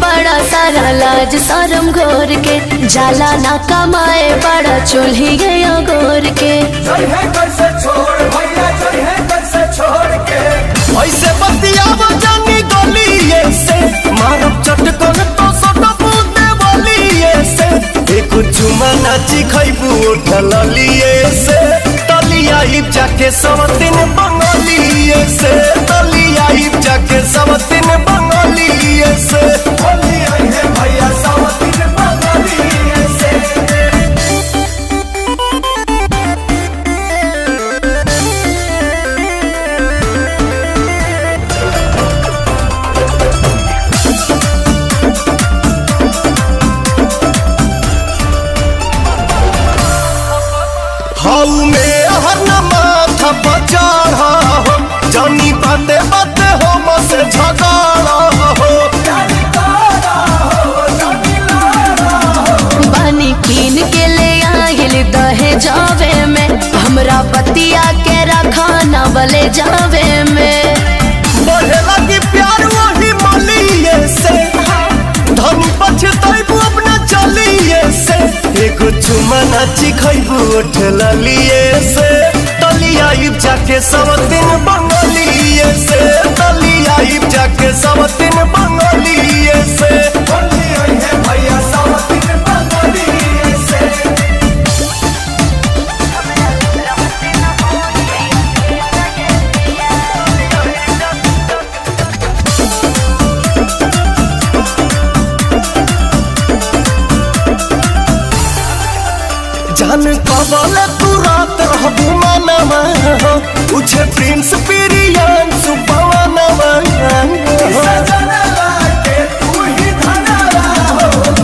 बड़ा सारा लाज शरम घोर के जाला ना कमाए बड़ा चूल्ही गया गोर के ऐसे बतियाव जानी गलिए से मारब चटकन तो सटप देवलिए से एक चुमा नाची खइबू उठल लिए से तलिया हिप जाके सवतिन बंगलिए से तलिया हिप जाके सवतिन बंगलिए से भैया सवतिन बंगलिए से। हाउ में हर माथा बचाड़ा हो जानी बाते बाते हो मसे झगड़ा हो बानी कीन के ले आइल दहे जावे में हमरा बतिया के रखा न बले जावे में बढ़े लगी प्यार वही मलिए से धन पछताइबू अपना चलिए से एक चुमा नाची खइबू उठल लिए से तलिया हिप जाके सवतिन बंगलिए से तलिया हिप जाके सवतिन बंगलिए से भैया सवतिन बंगलिए से। जान कबल तू रात रहबू मनवा उछे प्रिंस पिरियन सुपवनवा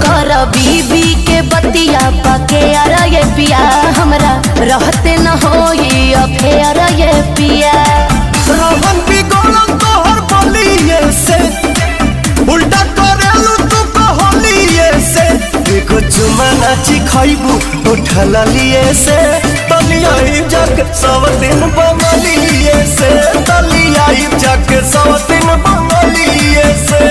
कर बीबी के बतिया पके अरे पिया हमरा रहते न होई अफेयर ये पिया रहन बिगड़न तोहर बलिए से उल्टा करेलू तू कहलिए से देखो चुमा नाची खइबू उठल लिए से तलिया हिप जाके सवतिन बंगलिए से तलिया हिप जाके सवतिन बंगलिए से।